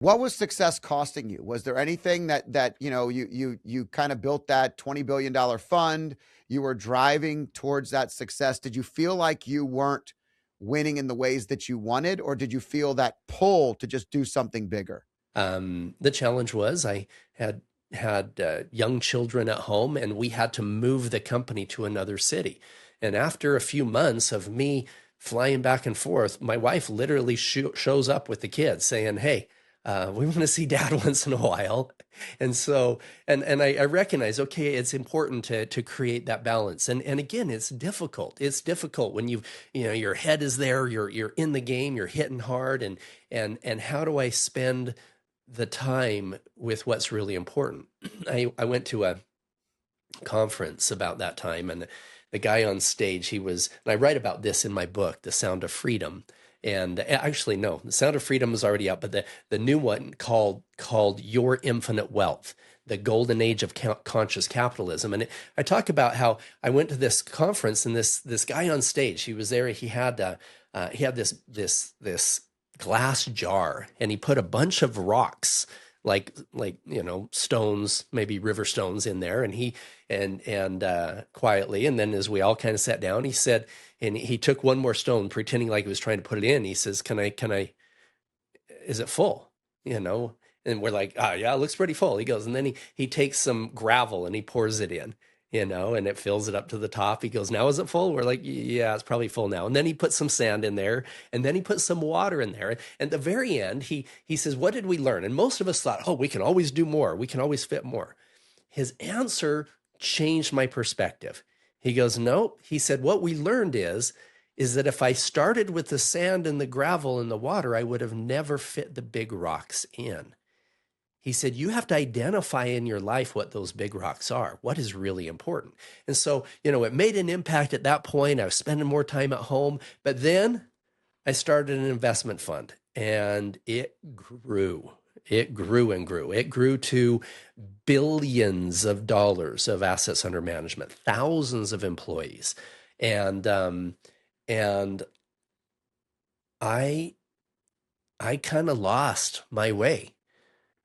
What was success costing you? Was there anything that you kind of built that $20 billion fund, you were driving towards that success? Did you feel like you weren't winning in the ways that you wanted, or did you feel that pull to just do something bigger? The challenge was I had young children at home, and we had to move the company to another city. And after a few months of me flying back and forth, my wife literally shows up with the kids saying, "Hey, we want to see dad once in a while." And so, I recognize, okay, it's important to create that balance. And again, it's difficult. It's difficult when your head is there, you're in the game, you're hitting hard, and how do I spend the time with what's really important? I went to a conference about that time, and the guy on stage, and I write about this in my book, The Sound of Freedom. And actually, no, The Sound of Freedom is already out, but the new one called Your Infinite Wealth, the golden age of conscious capitalism. And I talk about how I went to this conference, and this guy on stage, he was there. He had this glass jar, and he put a bunch of rocks, like stones, maybe river stones, in there, and he and quietly, and then as we all kind of sat down, he said, and he took one more stone, pretending like he was trying to put it in. He says, can I, is it full? And we're like, oh yeah, it looks pretty full. He goes, and then he takes some gravel and he pours it in, and it fills it up to the top. He goes, now is it full? We're like, yeah, it's probably full now. And then he put some sand in there, and then he put some water in there. And at the very end, he says, what did we learn? And most of us thought, oh, we can always do more. We can always fit more. His answer changed my perspective. He goes, no. He said, what we learned is that if I started with the sand and the gravel and the water, I would have never fit the big rocks in. He said, you have to identify in your life what those big rocks are, what is really important. And so, it made an impact at that point. I was spending more time at home, but then I started an investment fund, and it grew. It grew and grew. It grew to billions of dollars of assets under management, thousands of employees. And I kind of lost my way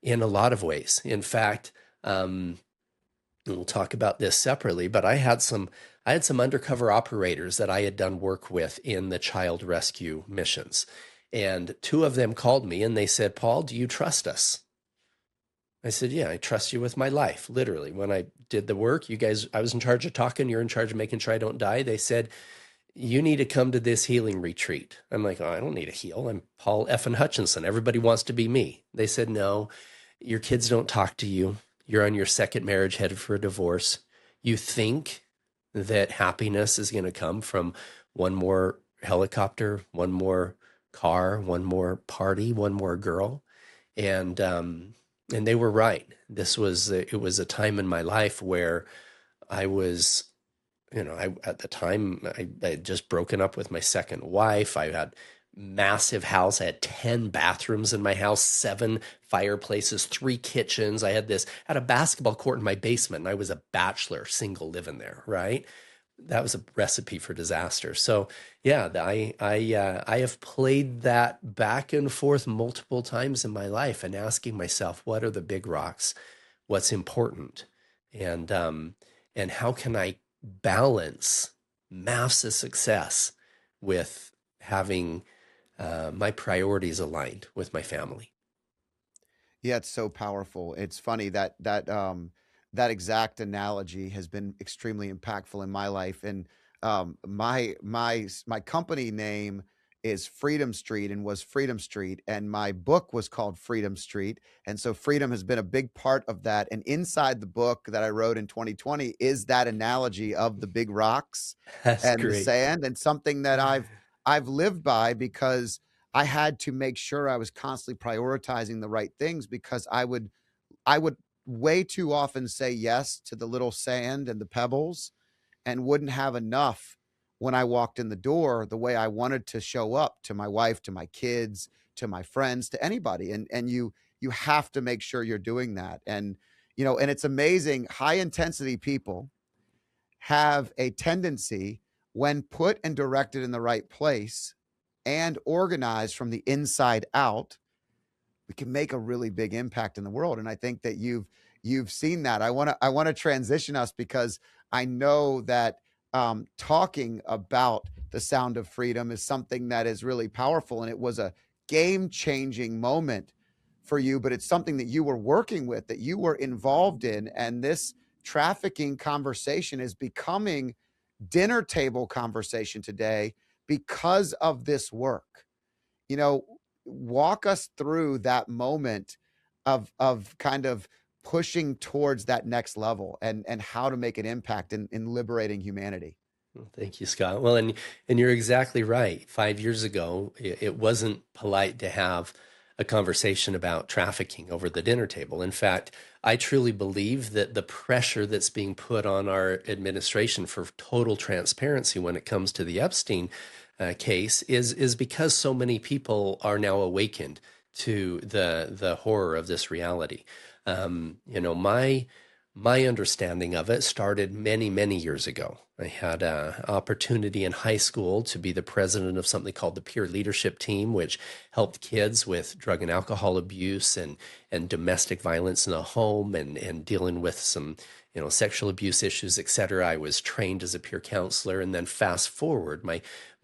in a lot of ways. In fact, we'll talk about this separately, but I had some undercover operators that I had done work with in the child rescue missions. And two of them called me and they said, Paul, do you trust us? I said, yeah, I trust you with my life. Literally, when I did the work, I was in charge of talking, you're in charge of making sure I don't die. They said, you need to come to this healing retreat. I'm like, oh, I don't need to heal. I'm Paul effing Hutchinson. Everybody wants to be me. They said, no, your kids don't talk to you. You're on your second marriage, headed for a divorce. You think that happiness is going to come from one more helicopter, one more car, one more party, one more girl. And they were right. It was a time in my life where I was, at the time I had just broken up with my second wife. I had massive house. I had 10 bathrooms in my house, 7 fireplaces, 3 kitchens. I had a basketball court in my basement, and I was a bachelor, single, living there, right? That was a recipe for disaster. So yeah, I have played that back and forth multiple times in my life, and asking myself, what are the big rocks? What's important? And how can I balance massive success with having my priorities aligned with my family? Yeah, it's so powerful. It's funny that exact analogy has been extremely impactful in my life. And my company name is Freedom Street and was Freedom Street, and my book was called Freedom Street. And so freedom has been a big part of that. And inside the book that I wrote in 2020 is that analogy of the big rocks That's and the great. sand, and something that I've lived by, because I had to make sure I was constantly prioritizing the right things, because I would way too often say yes to the little sand and the pebbles, and wouldn't have enough when I walked in the door the way I wanted to show up to my wife, to my kids, to my friends, to anybody. And you have to make sure you're doing that. And and it's amazing, high intensity people have a tendency, when put and directed in the right place and organized from the inside out, we can make a really big impact in the world. And I think that you've seen that. I want to transition us because I know that talking about the sound of freedom is something that is really powerful, and it was a game changing moment for you. But it's something that you were working with, that you were involved in, and this trafficking conversation is becoming dinner table conversation today because of this work. you know Walk us through that moment of kind of pushing towards that next level, and how to make an impact in liberating humanity. Well, thank you, Scott. Well, and you're exactly right. 5 years ago, it wasn't polite to have a conversation about trafficking over the dinner table. In fact, I truly believe that the pressure that's being put on our administration for total transparency when it comes to the Epstein case is because so many people are now awakened to the horror of this reality. My understanding of it started many years ago. I had an opportunity in high school to be the president of something called the Peer Leadership Team, which helped kids with drug and alcohol abuse and domestic violence in the home and dealing with some sexual abuse issues, et cetera. I was trained as a peer counselor, and then fast forward, my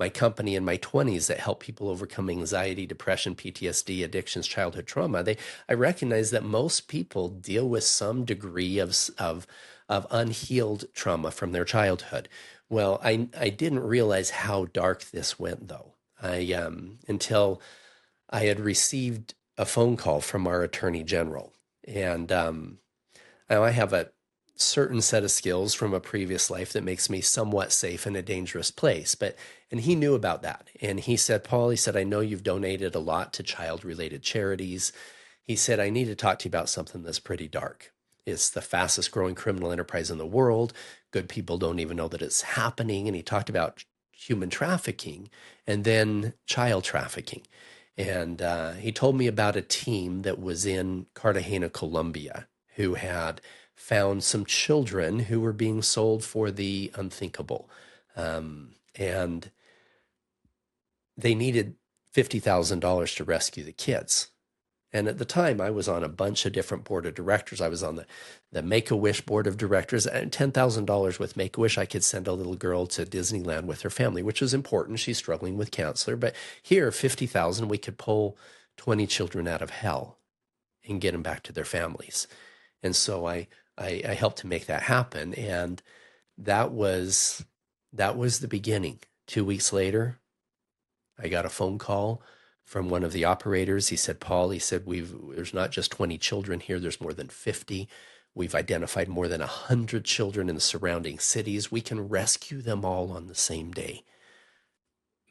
company in my 20s that helped people overcome anxiety, depression, PTSD, addictions, childhood trauma. I recognize that most people deal with some degree of unhealed trauma from their childhood. Well, I didn't realize how dark this went, though. Until I had received a phone call from our attorney general, and now I have a certain set of skills from a previous life that makes me somewhat safe in a dangerous place. And he knew about that. And he said, Paul, he said, I know you've donated a lot to child related charities. He said, I need to talk to you about something that's pretty dark. It's the fastest growing criminal enterprise in the world. Good people don't even know that it's happening. And he talked about human trafficking and then child trafficking. And he told me about a team that was in Cartagena, Colombia, who had found some children who were being sold for the unthinkable. And they needed $50,000 to rescue the kids. And at the time, I was on a bunch of different board of directors. I was on the Make-A-Wish board of directors. And $10,000 with Make-A-Wish, I could send a little girl to Disneyland with her family, which was important. She's struggling with cancer. But here, 50,000, we could pull 20 children out of hell and get them back to their families. And so I helped to make that happen. And that was the beginning. 2 weeks later, I got a phone call from one of the operators. He said, Paul, he said, there's not just 20 children here, there's more than 50. We've identified more than 100 children in the surrounding cities. We can rescue them all on the same day,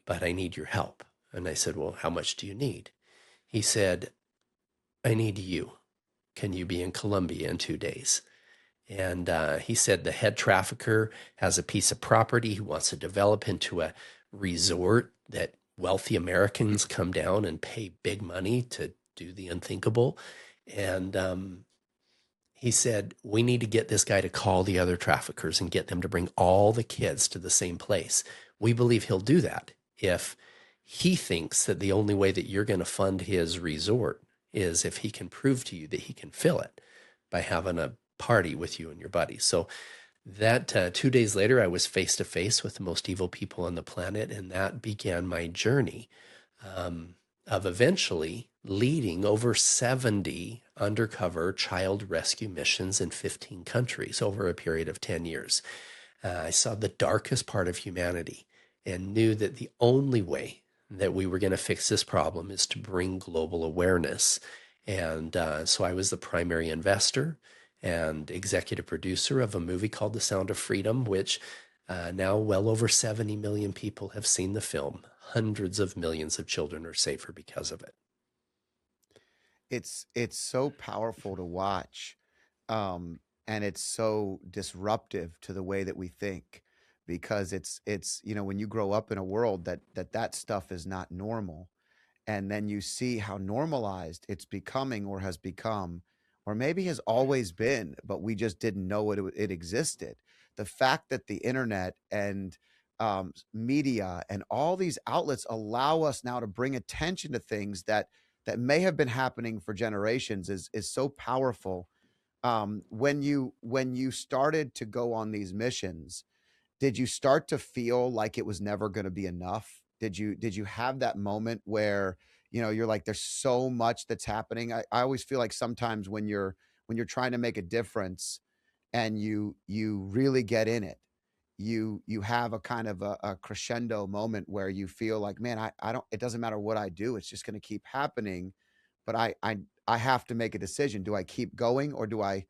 but I need your help. And I said, well, how much do you need? He said, I need you. Can you be in Colombia in 2 days? And he said the head trafficker has a piece of property he wants to develop into a resort that wealthy Americans come down and pay big money to do the unthinkable. And he said, we need to get this guy to call the other traffickers and get them to bring all the kids to the same place. We believe he'll do that if he thinks that the only way that you're going to fund his resort is if he can prove to you that he can fill it by having a party with you and your buddies. So that 2 days later, I was face to face with the most evil people on the planet, and that began my journey of eventually leading over 70 undercover child rescue missions in 15 countries over a period of 10 years. I saw the darkest part of humanity and knew that the only way that we were going to fix this problem is to bring global awareness. And so I was the primary investor and executive producer of a movie called The Sound of Freedom, which now well over 70 million people have seen the film. Hundreds of millions of children are safer because of it. It's so powerful to watch, and it's so disruptive to the way that we think, because it's when you grow up in a world that stuff is not normal, and then you see how normalized it's becoming, or has become, or maybe has always been, but we just didn't know it existed. The fact that the internet and media and all these outlets allow us now to bring attention to things that that may have been happening for generations is so powerful. When you started to go on these missions, did you start to feel like it was never going to be enough? Did you have that moment where, you're like, there's so much that's happening? I always feel like sometimes when you're trying to make a difference and you really get in it, you have a kind of a crescendo moment where you feel like, man, I don't, it doesn't matter what I do, it's just going to keep happening. But I have to make a decision. Do I keep going, or do I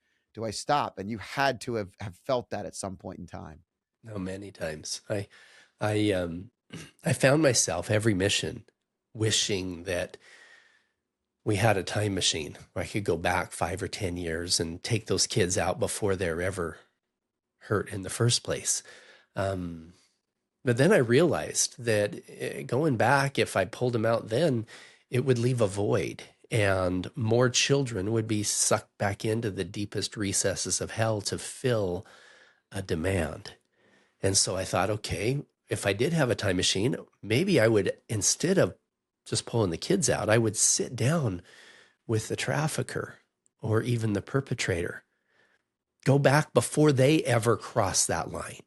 stop? And you had to have felt that at some point in time. No, many times. I I found myself every mission wishing that we had a time machine where I could go back 5 or 10 years and take those kids out before they're ever hurt in the first place. Um, but then I realized that going back, if I pulled them out then, it would leave a void, and more children would be sucked back into the deepest recesses of hell to fill a demand. And so I thought, okay, if I did have a time machine, maybe I would, instead of just pulling the kids out, I would sit down with the trafficker or even the perpetrator, go back before they ever cross that line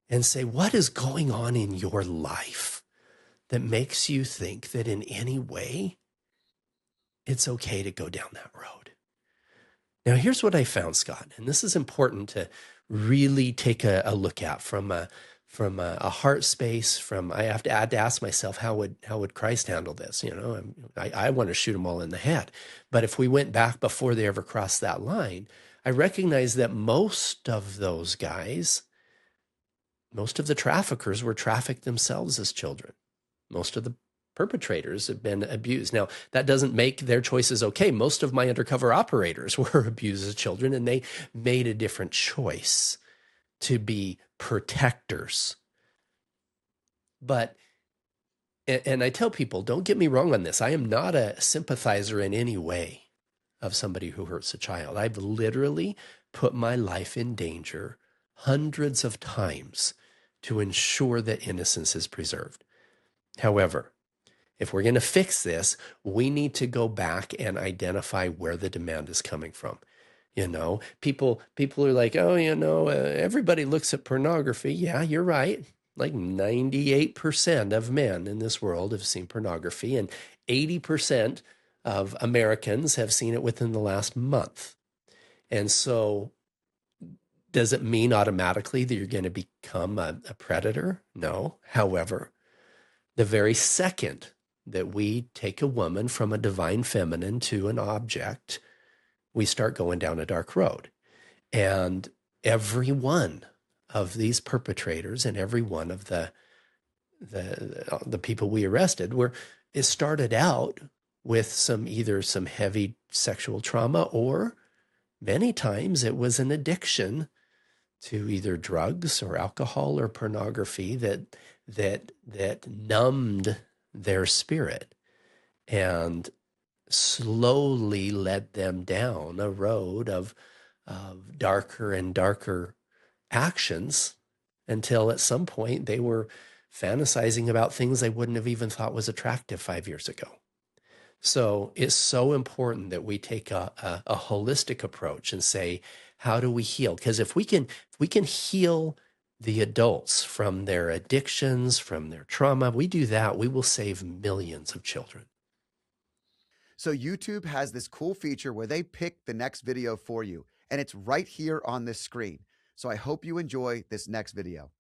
and say, what is going on in your life that makes you think that in any way it's okay to go down that road? Now, here's what I found, Scott, and this is important to really take a look at from a heart space. From I have to ask myself, how would Christ handle this? I want to shoot them all in the head, but if we went back before they ever crossed that line, I recognize that most of those guys, most of the traffickers were trafficked themselves as children. Most of the perpetrators have been abused. Now, that doesn't make their choices okay. Most of my undercover operators were abused as children, and they made a different choice to be protectors. But, and I tell people, don't get me wrong on this. I am not a sympathizer in any way of somebody who hurts a child. I've literally put my life in danger hundreds of times to ensure that innocence is preserved. However, if we're going to fix this, we need to go back and identify where the demand is coming from. People are like, oh, everybody looks at pornography. Yeah, you're right. Like 98% of men in this world have seen pornography, and 80% of Americans have seen it within the last month. And so, does it mean automatically that you're going to become a predator? No. However, the very second that we take a woman from a divine feminine to an object, we start going down a dark road. And every one of these perpetrators and every one of the people we arrested it started out with either some heavy sexual trauma, or many times it was an addiction to either drugs or alcohol or pornography that numbed their spirit and slowly led them down a road of darker and darker actions, until at some point they were fantasizing about things they wouldn't have even thought was attractive 5 years ago. So it's so important that we take a holistic approach and say, how do we heal? Because if we can heal the adults from their addictions, from their trauma, we do that, we will save millions of children. So YouTube has this cool feature where they pick the next video for you, and it's right here on this screen. So I hope you enjoy this next video.